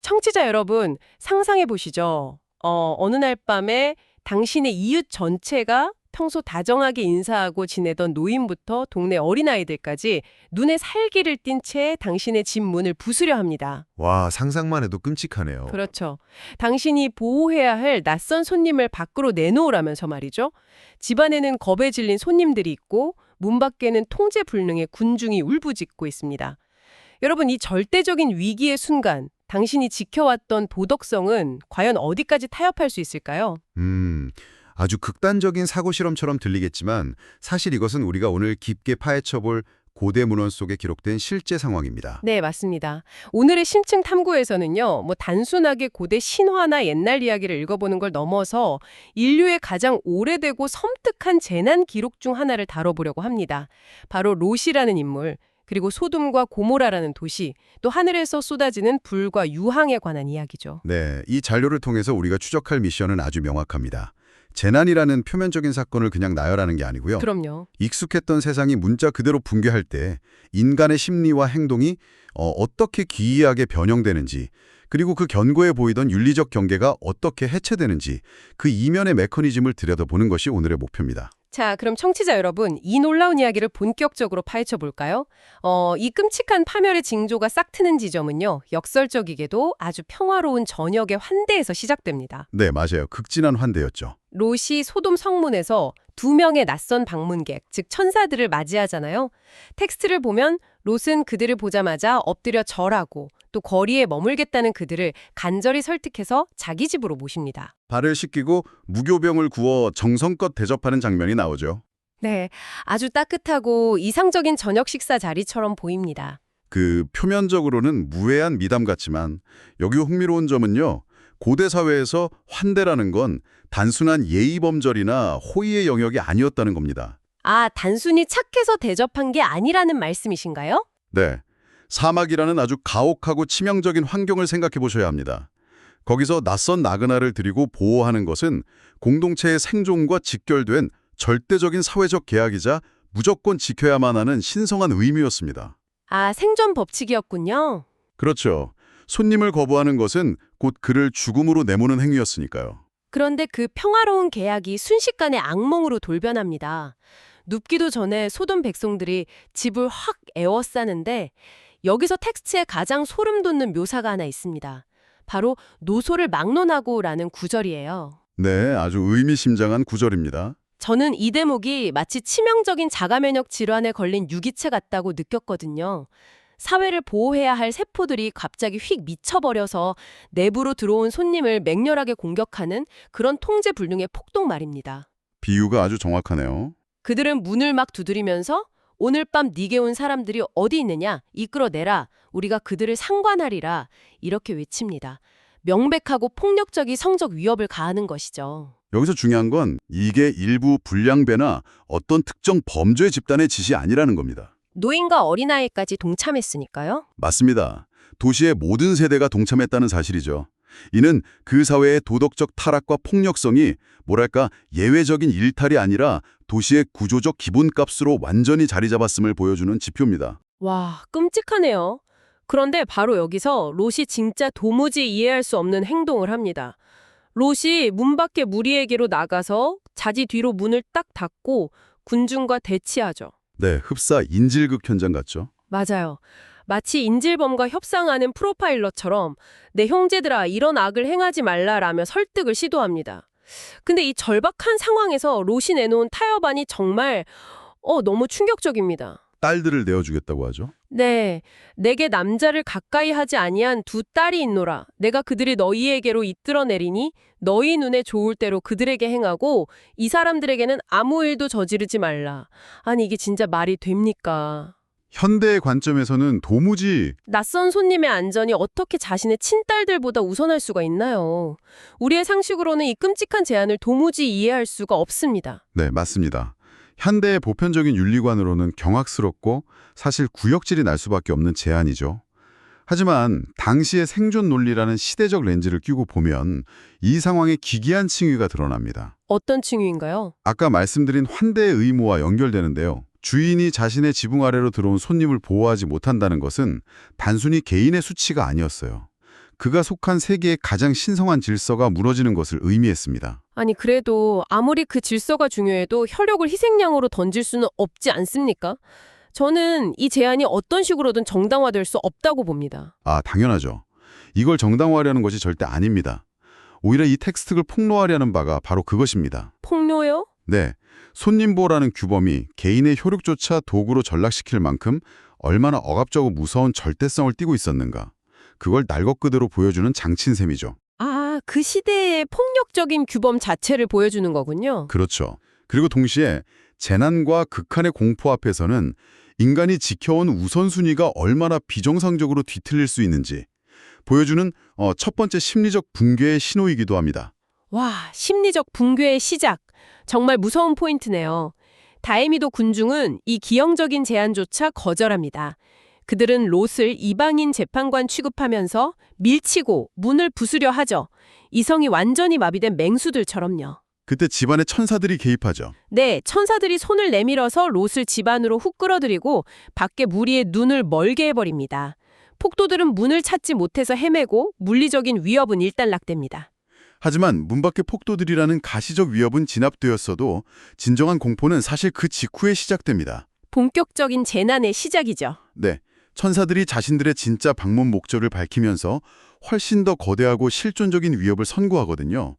청취자 여러분, 상상해 보시죠. 어느 날 밤에 당신의 이웃 전체가 평소 다정하게 인사하고 지내던 노인부터 동네 어린아이들까지 눈에 살기를 띤 채 당신의 집 문을 부수려 합니다. 와, 상상만 해도 끔찍하네요. 그렇죠. 당신이 보호해야 할 낯선 손님을 밖으로 내놓으라면서 말이죠. 집안에는 겁에 질린 손님들이 있고 문 밖에는 통제불능의 군중이 울부짖고 있습니다. 여러분, 이 절대적인 위기의 순간 당신이 지켜왔던 도덕성은 과연 어디까지 타협할 수 있을까요? 아주 극단적인 사고 실험처럼 들리겠지만 사실 이것은 우리가 오늘 깊게 파헤쳐볼 고대 문헌 속에 기록된 실제 상황입니다. 네, 맞습니다. 오늘의 심층 탐구에서는요, 단순하게 고대 신화나 옛날 이야기를 읽어보는 걸 넘어서 인류의 가장 오래되고 섬뜩한 재난 기록 중 하나를 다뤄보려고 합니다. 바로 롯이라는 인물, 그리고 소돔과 고모라라는 도시, 또 하늘에서 쏟아지는 불과 유황에 관한 이야기죠. 네, 이 자료를 통해서 우리가 추적할 미션은 아주 명확합니다. 재난이라는 표면적인 사건을 그냥 나열하는 게 아니고요. 그럼요. 익숙했던 세상이 문자 그대로 붕괴할 때 인간의 심리와 행동이 어떻게 기이하게 변형되는지, 그리고 그 견고해 보이던 윤리적 경계가 어떻게 해체되는지 그 이면의 메커니즘을 들여다보는 것이 오늘의 목표입니다. 자, 그럼 청취자 여러분, 이 놀라운 이야기를 본격적으로 파헤쳐 볼까요? 이 끔찍한 파멸의 징조가 싹 트는 지점은요, 역설적이게도 아주 평화로운 저녁의 환대에서 시작됩니다. 네, 맞아요. 극진한 환대였죠. 롯이 소돔 성문에서 2명의 낯선 방문객, 즉 천사들을 맞이하잖아요. 텍스트를 보면 롯은 그들을 보자마자 엎드려 절하고 또 거리에 머물겠다는 그들을 간절히 설득해서 자기 집으로 모십니다. 발을 씻기고 무교병을 구워 정성껏 대접하는 장면이 나오죠. 네, 아주 따뜻하고 이상적인 저녁 식사 자리처럼 보입니다. 그 표면적으로는 무해한 미담 같지만 여기 흥미로운 점은요. 고대 사회에서 환대라는 건 단순한 예의범절이나 호의의 영역이 아니었다는 겁니다. 아, 단순히 착해서 대접한 게 아니라는 말씀이신가요? 네, 사막이라는 아주 가혹하고 치명적인 환경을 생각해 보셔야 합니다. 거기서 낯선 나그나를 들이고 보호하는 것은 공동체의 생존과 직결된 절대적인 사회적 계약이자 무조건 지켜야만 하는 신성한 의무였습니다. 아, 생존 법칙이었군요. 그렇죠. 손님을 거부하는 것은 곧 그를 죽음으로 내모는 행위였으니까요. 그런데 그 평화로운 계약이 순식간에 악몽으로 돌변합니다. 눕기도 전에 소돔 백성들이 집을 확 에워싸는데 여기서 텍스트에 가장 소름 돋는 묘사가 하나 있습니다. 바로 노소를 막론하고라는 구절이에요. 네, 아주 의미심장한 구절입니다. 저는 이 대목이 마치 치명적인 자가면역 질환에 걸린 유기체 같다고 느꼈거든요. 사회를 보호해야 할 세포들이 갑자기 휙 미쳐버려서 내부로 들어온 손님을 맹렬하게 공격하는 그런 통제불능의 폭동 말입니다. 비유가 아주 정확하네요. 그들은 문을 막 두드리면서 오늘 밤 네게 온 사람들이 어디 있느냐? 이끌어내라. 우리가 그들을 상관하리라. 이렇게 외칩니다. 명백하고 폭력적인 성적 위협을 가하는 것이죠. 여기서 중요한 건 이게 일부 불량배나 어떤 특정 범죄 집단의 짓이 아니라는 겁니다. 노인과 어린아이까지 동참했으니까요. 맞습니다. 도시의 모든 세대가 동참했다는 사실이죠. 이는 그 사회의 도덕적 타락과 폭력성이 뭐랄까 예외적인 일탈이 아니라 도시의 구조적 기본값으로 완전히 자리 잡았음을 보여주는 지표입니다. 와, 끔찍하네요. 그런데 바로 여기서 롯이 진짜 도무지 이해할 수 없는 행동을 합니다. 롯이 문 밖에 무리에게로 나가서 자지 뒤로 문을 딱 닫고 군중과 대치하죠. 네, 흡사 인질극 현장 같죠? 맞아요. 마치 인질범과 협상하는 프로파일러처럼 내 형제들아 이런 악을 행하지 말라라며 설득을 시도합니다. 근데 이 절박한 상황에서 롯이 내놓은 타협안이 정말 너무 충격적입니다. 딸들을 내어주겠다고 하죠. 네, 내게 남자를 가까이 하지 아니한 2딸이 있노라. 내가 그들이 너희에게로 이끌어내리니 너희 눈에 좋을 대로 그들에게 행하고 이 사람들에게는 아무 일도 저지르지 말라. 아니 이게 진짜 말이 됩니까? 현대의 관점에서는 도무지 낯선 손님의 안전이 어떻게 자신의 친딸들보다 우선할 수가 있나요? 우리의 상식으로는 이 끔찍한 제안을 도무지 이해할 수가 없습니다. 네, 맞습니다. 현대의 보편적인 윤리관으로는 경악스럽고 사실 구역질이 날 수밖에 없는 제안이죠. 하지만 당시의 생존 논리라는 시대적 렌즈를 끼고 보면 이 상황의 기괴한 층위가 드러납니다. 어떤 층위인가요? 아까 말씀드린 환대의 의무와 연결되는데요. 주인이 자신의 지붕 아래로 들어온 손님을 보호하지 못한다는 것은 단순히 개인의 수치가 아니었어요. 그가 속한 세계의 가장 신성한 질서가 무너지는 것을 의미했습니다. 아니 그래도 아무리 그 질서가 중요해도 혈육을 희생양으로 던질 수는 없지 않습니까? 저는 이 제안이 어떤 식으로든 정당화될 수 없다고 봅니다. 아, 당연하죠. 이걸 정당화하려는 것이 절대 아닙니다. 오히려 이 텍스트를 폭로하려는 바가 바로 그것입니다. 폭로요? 네, 손님보호라는 규범이 개인의 효력조차 도구로 전락시킬 만큼 얼마나 억압적이고 무서운 절대성을 띠고 있었는가. 그걸 날 것 그대로 보여주는 장치인 셈이죠. 아, 그 시대의 폭력적인 규범 자체를 보여주는 거군요. 그렇죠. 그리고 동시에 재난과 극한의 공포 앞에서는 인간이 지켜온 우선순위가 얼마나 비정상적으로 뒤틀릴 수 있는지 보여주는 첫 번째 심리적 붕괴의 신호이기도 합니다. 와, 심리적 붕괴의 시작. 정말 무서운 포인트네요. 다에미도 군중은 이 기형적인 제안조차 거절합니다. 그들은 롯을 이방인 재판관 취급하면서 밀치고 문을 부수려 하죠. 이성이 완전히 마비된 맹수들처럼요. 그때 집안의 천사들이 개입하죠. 네, 천사들이 손을 내밀어서 롯을 집 안으로 훅 끌어들이고 밖에 무리의 눈을 멀게 해버립니다. 폭도들은 문을 찾지 못해서 헤매고 물리적인 위협은 일단락됩니다. 하지만 문 밖의 폭도들이라는 가시적 위협은 진압되었어도 진정한 공포는 사실 그 직후에 시작됩니다. 본격적인 재난의 시작이죠. 네, 천사들이 자신들의 진짜 방문 목적을 밝히면서 훨씬 더 거대하고 실존적인 위협을 선고하거든요.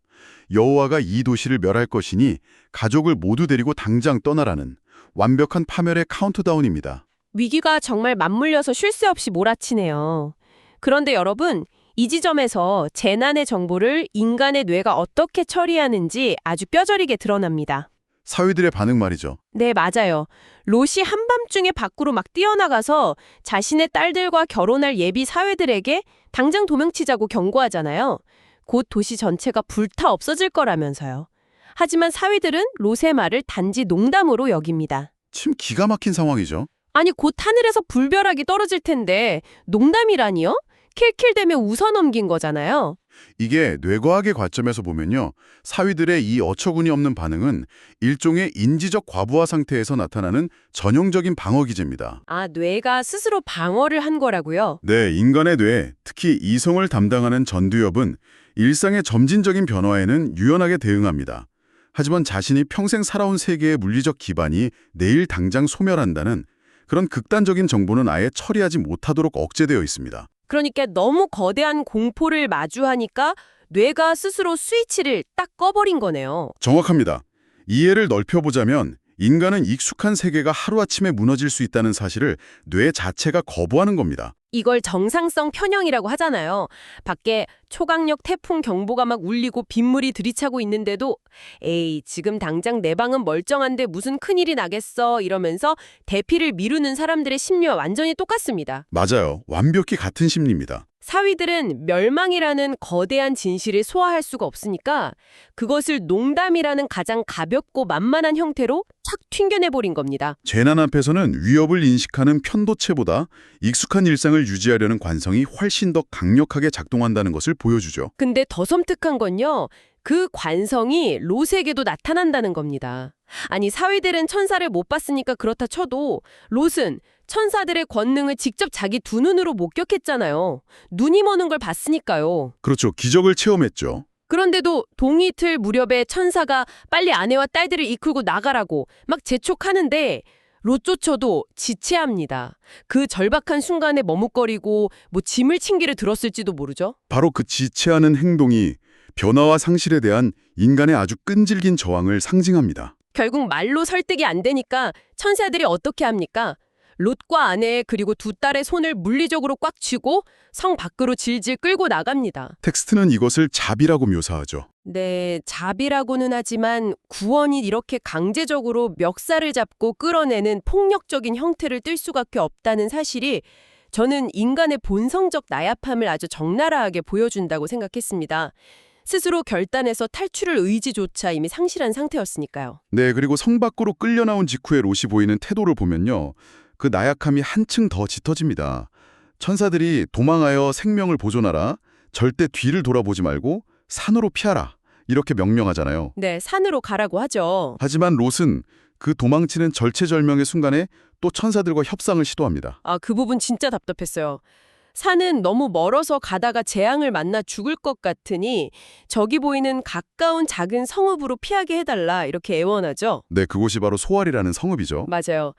여호와가 이 도시를 멸할 것이니 가족을 모두 데리고 당장 떠나라는 완벽한 파멸의 카운트다운입니다. 위기가 정말 맞물려서 쉴 새 없이 몰아치네요. 그런데 여러분, 이 지점에서 재난의 정보를 인간의 뇌가 어떻게 처리하는지 아주 뼈저리게 드러납니다. 사위들의 반응 말이죠. 네, 맞아요. 롯이 한밤중에 밖으로 막 뛰어나가서 자신의 딸들과 결혼할 예비 사회들에게 당장 도망치자고 경고하잖아요. 곧 도시 전체가 불타 없어질 거라면서요. 하지만 사위들은 롯의 말을 단지 농담으로 여깁니다. 참 기가 막힌 상황이죠. 아니 곧 하늘에서 불벼락이 떨어질 텐데 농담이라니요? 킬킬대며 웃어넘긴 거잖아요. 이게 뇌과학의 관점에서 보면요. 사위들의 이 어처구니 없는 반응은 일종의 인지적 과부하 상태에서 나타나는 전형적인 방어 기제입니다. 아, 뇌가 스스로 방어를 한 거라고요? 네, 인간의 뇌, 특히 이성을 담당하는 전두엽은 일상의 점진적인 변화에는 유연하게 대응합니다. 하지만 자신이 평생 살아온 세계의 물리적 기반이 내일 당장 소멸한다는 그런 극단적인 정보는 아예 처리하지 못하도록 억제되어 있습니다. 그러니까 너무 거대한 공포를 마주하니까 뇌가 스스로 스위치를 딱 꺼버린 거네요. 정확합니다. 이해를 넓혀보자면 인간은 익숙한 세계가 하루아침에 무너질 수 있다는 사실을 뇌 자체가 거부하는 겁니다. 이걸 정상성 편향이라고 하잖아요. 밖에 초강력 태풍 경보가 막 울리고 빗물이 들이차고 있는데도 에이, 지금 당장 내 방은 멀쩡한데 무슨 큰일이 나겠어 이러면서 대피를 미루는 사람들의 심리와 완전히 똑같습니다. 맞아요. 완벽히 같은 심리입니다. 사위들은 멸망이라는 거대한 진실을 소화할 수가 없으니까 그것을 농담이라는 가장 가볍고 만만한 형태로 착 튕겨내버린 겁니다. 재난 앞에서는 위협을 인식하는 편도체보다 익숙한 일상을 유지하려는 관성이 훨씬 더 강력하게 작동한다는 것을 보여주죠. 근데 더 섬뜩한 건요. 그 관성이 롯에게도 나타난다는 겁니다. 아니 사위들은 천사를 못 봤으니까 그렇다 쳐도 롯은 천사들의 권능을 직접 자기 두 눈으로 목격했잖아요. 눈이 머는 걸 봤으니까요. 그렇죠. 기적을 체험했죠. 그런데도 동이틀 무렵에 천사가 빨리 아내와 딸들을 이끌고 나가라고 막 재촉하는데 롯조차도 지체합니다. 그 절박한 순간에 머뭇거리고 뭐 짐을 챙기를 들었을지도 모르죠. 바로 그 지체하는 행동이 변화와 상실에 대한 인간의 아주 끈질긴 저항을 상징합니다. 결국 말로 설득이 안 되니까 천사들이 어떻게 합니까? 롯과 아내 그리고 두 딸의 손을 물리적으로 꽉 쥐고 성 밖으로 질질 끌고 나갑니다. 텍스트는 이것을 자비라고 묘사하죠. 네, 자비라고는 하지만 구원이 이렇게 강제적으로 멱살을 잡고 끌어내는 폭력적인 형태를 띨 수밖에 없다는 사실이 저는 인간의 본성적 나약함을 아주 적나라하게 보여준다고 생각했습니다. 스스로 결단해서 탈출을 의지조차 이미 상실한 상태였으니까요. 네, 그리고 성 밖으로 끌려 나온 직후에 롯이 보이는 태도를 보면요. 그 나약함이 한층 더 짙어집니다. 천사들이 도망하여 생명을 보존하라, 절대 뒤를 돌아보지 말고 산으로 피하라 이렇게 명령하잖아요. 네, 산으로 가라고 하죠. 하지만 롯은 그 도망치는 절체절명의 순간에 또 천사들과 협상을 시도합니다. 아, 그 부분 진짜 답답했어요. 산은 너무 멀어서 가다가 재앙을 만나 죽을 것 같으니 저기 보이는 가까운 작은 성읍으로 피하게 해달라 이렇게 애원하죠. 네, 그곳이 바로 소알이라는 성읍이죠. 맞아요.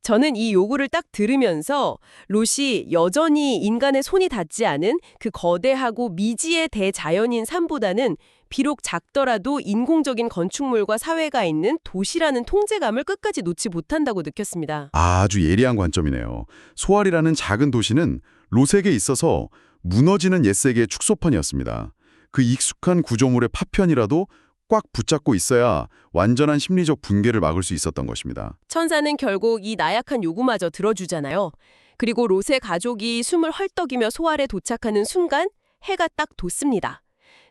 저는 이 요구를 딱 들으면서 롯이 여전히 인간의 손이 닿지 않은 그 거대하고 미지의 대자연인 산보다는 비록 작더라도 인공적인 건축물과 사회가 있는 도시라는 통제감을 끝까지 놓지 못한다고 느꼈습니다. 아주 예리한 관점이네요. 소알이라는 작은 도시는 롯에게 있어서 무너지는 옛세계의 축소판이었습니다. 그 익숙한 구조물의 파편이라도 꽉 붙잡고 있어야 완전한 심리적 붕괴를 막을 수 있었던 것입니다. 천사는 결국 이 나약한 요구마저 들어주잖아요. 그리고 롯의 가족이 숨을 헐떡이며 소알에 도착하는 순간 해가 딱 돋습니다.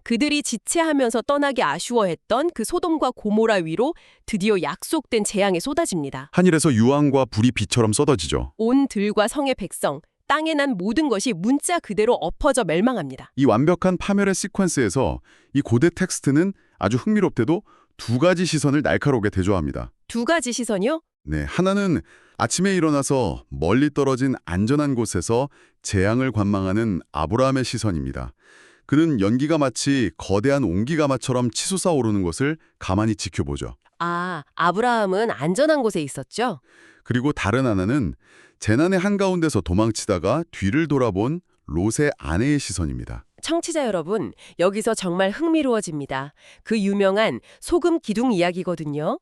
그들이 지체하면서 떠나기 아쉬워했던 그 소돔과 고모라 위로 드디어 약속된 재앙이 쏟아집니다. 하늘에서 유황과 불이 비처럼 쏟아지죠. 온 들과 성의 백성, 땅에 난 모든 것이 문자 그대로 엎어져 멸망합니다. 이 완벽한 파멸의 시퀀스에서 이 고대 텍스트는 아주 흥미롭게도 두 가지 시선을 날카롭게 대조합니다. 두 가지 시선이요? 네, 하나는 아침에 일어나서 멀리 떨어진 안전한 곳에서 재앙을 관망하는 아브라함의 시선입니다. 그는 연기가 마치 거대한 온기가마처럼 치솟아 오르는 것을 가만히 지켜보죠. 아, 아브라함은 안전한 곳에 있었죠? 그리고 다른 하나는 재난의 한가운데서 도망치다가 뒤를 돌아본 롯의 아내의 시선입니다. 청취자 여러분, 여기서 정말 흥미로워집니다. 그 유명한 소금 기둥 이야기거든요.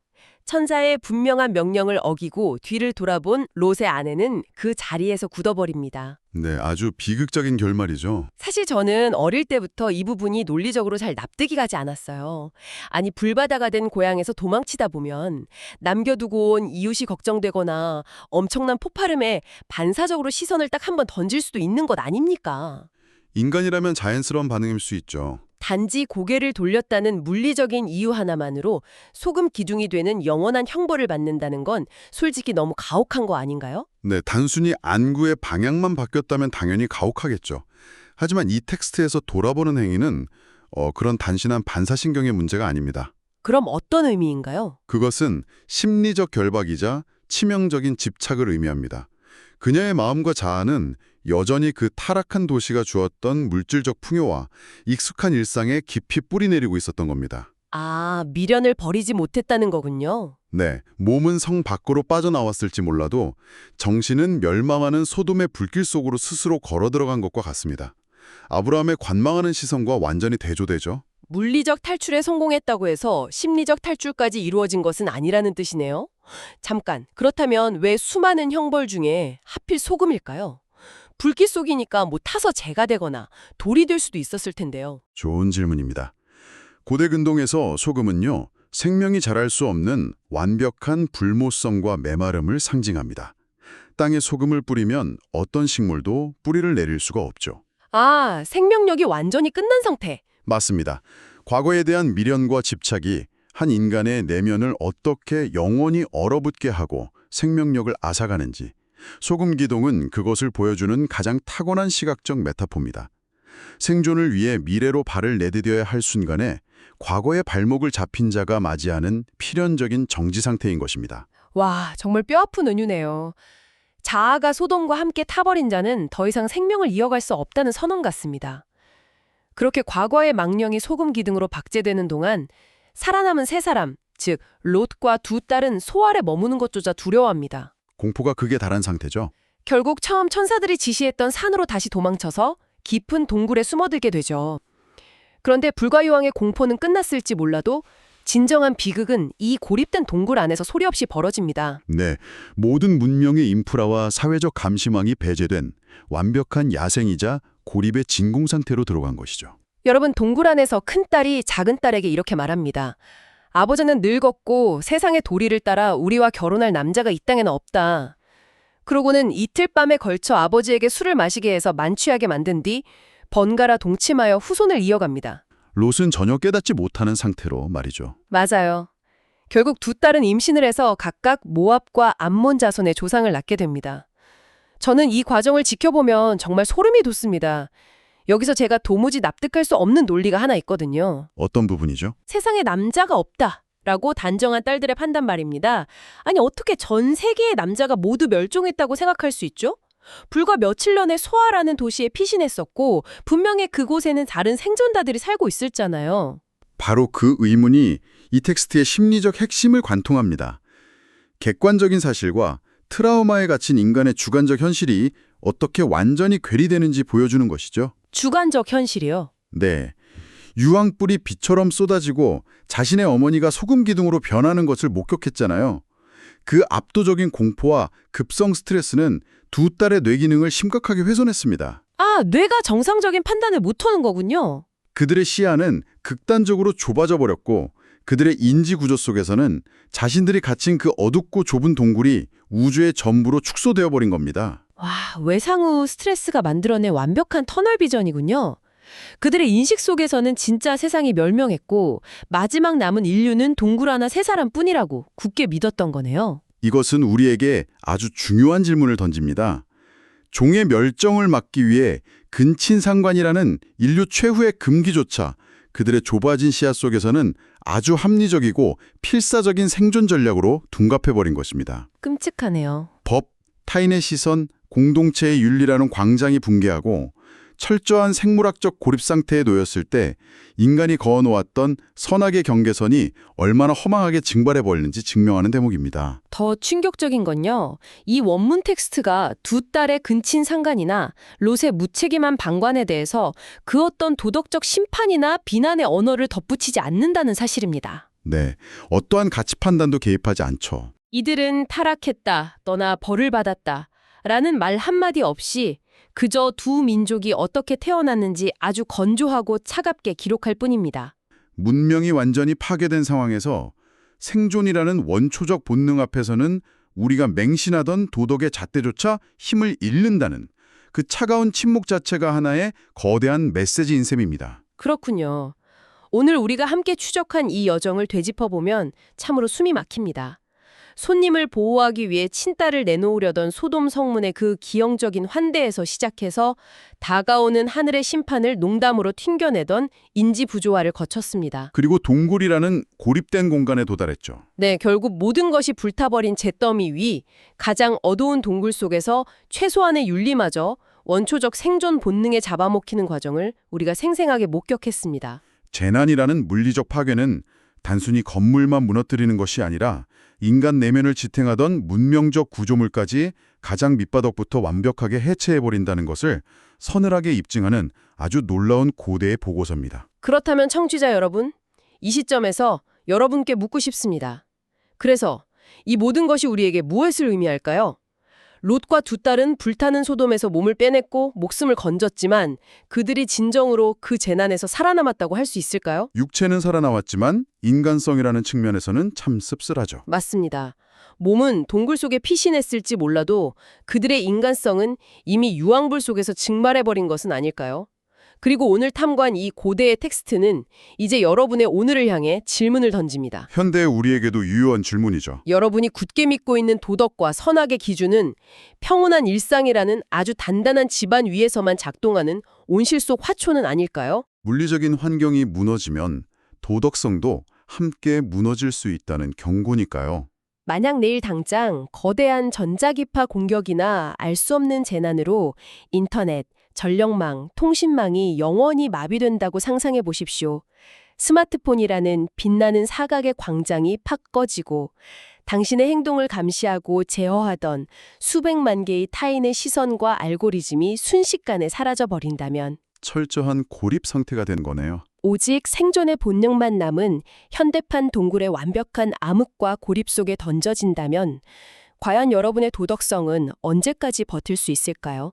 천사의 분명한 명령을 어기고 뒤를 돌아본 롯의 아내는 그 자리에서 굳어버립니다. 네, 아주 비극적인 결말이죠. 사실 저는 어릴 때부터 이 부분이 논리적으로 잘 납득이 가지 않았어요. 아니, 불바다가 된 고향에서 도망치다 보면 남겨두고 온 이웃이 걱정되거나 엄청난 폭발음에 반사적으로 시선을 딱 한 번 던질 수도 있는 것 아닙니까? 인간이라면 자연스러운 반응일 수 있죠. 단지 고개를 돌렸다는 물리적인 이유 하나만으로 소금 기둥이 되는 영원한 형벌을 받는다는 건 솔직히 너무 가혹한 거 아닌가요? 네, 단순히 안구의 방향만 바뀌었다면 당연히 가혹하겠죠. 하지만 이 텍스트에서 돌아보는 행위는 그런 단순한 반사신경의 문제가 아닙니다. 그럼 어떤 의미인가요? 그것은 심리적 결박이자 치명적인 집착을 의미합니다. 그녀의 마음과 자아는 여전히 그 타락한 도시가 주었던 물질적 풍요와 익숙한 일상에 깊이 뿌리내리고 있었던 겁니다. 아, 미련을 버리지 못했다는 거군요. 네, 몸은 성 밖으로 빠져나왔을지 몰라도 정신은 멸망하는 소돔의 불길 속으로 스스로 걸어 들어간 것과 같습니다. 아브라함의 관망하는 시선과 완전히 대조되죠. 물리적 탈출에 성공했다고 해서 심리적 탈출까지 이루어진 것은 아니라는 뜻이네요. 잠깐, 그렇다면 왜 수많은 형벌 중에 하필 소금일까요? 불길 속이니까 뭐 타서 재가 되거나 돌이 될 수도 있었을 텐데요. 좋은 질문입니다. 고대 근동에서 소금은요, 생명이 자랄 수 없는 완벽한 불모성과 메마름을 상징합니다. 땅에 소금을 뿌리면 어떤 식물도 뿌리를 내릴 수가 없죠. 아, 생명력이 완전히 끝난 상태. 맞습니다. 과거에 대한 미련과 집착이 한 인간의 내면을 어떻게 영원히 얼어붙게 하고 생명력을 앗아가는지, 소금 기둥은 그것을 보여주는 가장 타고난 시각적 메타포입니다. 생존을 위해 미래로 발을 내디뎌야 할 순간에 과거의 발목을 잡힌 자가 맞이하는 필연적인 정지 상태인 것입니다. 와, 정말 뼈아픈 은유네요. 자아가 소돔과 함께 타버린 자는 더 이상 생명을 이어갈 수 없다는 선언 같습니다. 그렇게 과거의 망령이 소금 기둥으로 박제되는 동안 살아남은 세 사람, 즉 롯과 두 딸은 소알에 머무는 것조차 두려워합니다. 공포가 극에 달한 상태죠. 결국 처음 천사들이 지시했던 산으로 다시 도망쳐서 깊은 동굴에 숨어들게 되죠. 그런데 불가요왕의 공포는 끝났을지 몰라도 진정한 비극은 이 고립된 동굴 안에서 소리 없이 벌어집니다. 네, 모든 문명의 인프라와 사회적 감시망이 배제된 완벽한 야생이자 고립의 진공 상태로 들어간 것이죠. 여러분, 동굴 안에서 큰딸이 작은딸에게 이렇게 말합니다. 아버지는 늙었고 세상의 도리를 따라 우리와 결혼할 남자가 이 땅에는 없다. 그러고는 이틀 밤에 걸쳐 아버지에게 술을 마시게 해서 만취하게 만든 뒤 번갈아 동침하여 후손을 이어갑니다. 롯은 전혀 깨닫지 못하는 상태로 말이죠. 맞아요. 결국 두 딸은 임신을 해서 각각 모압과 암몬 자손의 조상을 낳게 됩니다. 저는 이 과정을 지켜보면 정말 소름이 돋습니다. 여기서 제가 도무지 납득할 수 없는 논리가 하나 있거든요. 어떤 부분이죠? 세상에 남자가 없다 라고 단정한 딸들의 판단 말입니다. 아니, 어떻게 전 세계의 남자가 모두 멸종했다고 생각할 수 있죠? 불과 며칠 전에 소아라는 도시에 피신했었고 분명히 그곳에는 다른 생존자들이 살고 있었잖아요. 바로 그 의문이 이 텍스트의 심리적 핵심을 관통합니다. 객관적인 사실과 트라우마에 갇힌 인간의 주관적 현실이 어떻게 완전히 괴리되는지 보여주는 것이죠. 주관적 현실이요. 네. 유황불이 비처럼 쏟아지고 자신의 어머니가 소금 기둥으로 변하는 것을 목격했잖아요. 그 압도적인 공포와 급성 스트레스는 두 딸의 뇌 기능을 심각하게 훼손했습니다. 아, 뇌가 정상적인 판단을 못하는 거군요. 그들의 시야는 극단적으로 좁아져 버렸고 그들의 인지 구조 속에서는 자신들이 갇힌 그 어둡고 좁은 동굴이 우주의 전부로 축소되어 버린 겁니다. 와, 외상 후 스트레스가 만들어낸 완벽한 터널 비전이군요. 그들의 인식 속에서는 진짜 세상이 멸명했고 마지막 남은 인류는 동굴 하나 세 사람뿐이라고 굳게 믿었던 거네요. 이것은 우리에게 아주 중요한 질문을 던집니다. 종의 멸종을 막기 위해 근친상간이라는 인류 최후의 금기조차 그들의 좁아진 시야 속에서는 아주 합리적이고 필사적인 생존 전략으로 둔갑해버린 것입니다. 끔찍하네요. 법, 타인의 시선, 공동체의 윤리라는 광장이 붕괴하고 철저한 생물학적 고립 상태에 놓였을 때 인간이 그어놓았던 선악의 경계선이 얼마나 허망하게 증발해버리는지 증명하는 대목입니다. 더 충격적인 건요. 이 원문 텍스트가 두 딸의 근친상간이나 롯의 무책임한 방관에 대해서 그 어떤 도덕적 심판이나 비난의 언어를 덧붙이지 않는다는 사실입니다. 네, 어떠한 가치 판단도 개입하지 않죠. 이들은 타락했다, 떠나 벌을 받았다 라는 말 한마디 없이 그저 두 민족이 어떻게 태어났는지 아주 건조하고 차갑게 기록할 뿐입니다. 문명이 완전히 파괴된 상황에서 생존이라는 원초적 본능 앞에서는 우리가 맹신하던 도덕의 잣대조차 힘을 잃는다는 그 차가운 침묵 자체가 하나의 거대한 메시지인 셈입니다. 그렇군요. 오늘 우리가 함께 추적한 이 여정을 되짚어보면 참으로 숨이 막힙니다. 손님을 보호하기 위해 친딸을 내놓으려던 소돔 성문의 그 기형적인 환대에서 시작해서 다가오는 하늘의 심판을 농담으로 튕겨내던 인지 부조화를 거쳤습니다. 그리고 동굴이라는 고립된 공간에 도달했죠. 네, 결국 모든 것이 불타버린 잿더미 위, 가장 어두운 동굴 속에서 최소한의 윤리마저 원초적 생존 본능에 잡아먹히는 과정을 우리가 생생하게 목격했습니다. 재난이라는 물리적 파괴는 단순히 건물만 무너뜨리는 것이 아니라 인간 내면을 지탱하던 문명적 구조물까지 가장 밑바닥부터 완벽하게 해체해버린다는 것을 서늘하게 입증하는 아주 놀라운 고대의 보고서입니다. 그렇다면 청취자 여러분, 이 시점에서 여러분께 묻고 싶습니다. 그래서 이 모든 것이 우리에게 무엇을 의미할까요? 롯과 두 딸은 불타는 소돔에서 몸을 빼냈고 목숨을 건졌지만 그들이 진정으로 그 재난에서 살아남았다고 할 수 있을까요? 육체는 살아나왔지만 인간성이라는 측면에서는 참 씁쓸하죠. 맞습니다. 몸은 동굴 속에 피신했을지 몰라도 그들의 인간성은 이미 유황불 속에서 증발해버린 것은 아닐까요? 그리고 오늘 탐구한 이 고대의 텍스트는 이제 여러분의 오늘을 향해 질문을 던집니다. 현대의 우리에게도 유효한 질문이죠. 여러분이 굳게 믿고 있는 도덕과 선악의 기준은 평온한 일상이라는 아주 단단한 집안 위에서만 작동하는 온실 속 화초는 아닐까요? 물리적인 환경이 무너지면 도덕성도 함께 무너질 수 있다는 경고니까요. 만약 내일 당장 거대한 전자기파 공격이나 알 수 없는 재난으로 인터넷, 전력망, 통신망이 영원히 마비된다고 상상해 보십시오. 스마트폰이라는 빛나는 사각의 광장이 팍 꺼지고 당신의 행동을 감시하고 제어하던 수백만 개의 타인의 시선과 알고리즘이 순식간에 사라져버린다면 철저한 고립 상태가 된 거네요. 오직 생존의 본능만 남은 현대판 동굴의 완벽한 암흑과 고립 속에 던져진다면 과연 여러분의 도덕성은 언제까지 버틸 수 있을까요?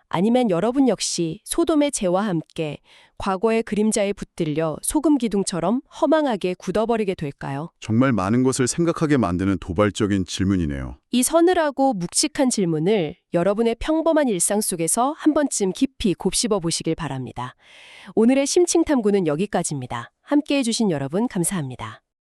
아니면 여러분 역시 소돔의 재와 함께 과거의 그림자에 붙들려 소금 기둥처럼 허망하게 굳어버리게 될까요? 정말 많은 것을 생각하게 만드는 도발적인 질문이네요. 이 서늘하고 묵직한 질문을 여러분의 평범한 일상 속에서 한 번쯤 깊이 곱씹어 보시길 바랍니다. 오늘의 심층탐구는 여기까지입니다. 함께해 주신 여러분 감사합니다.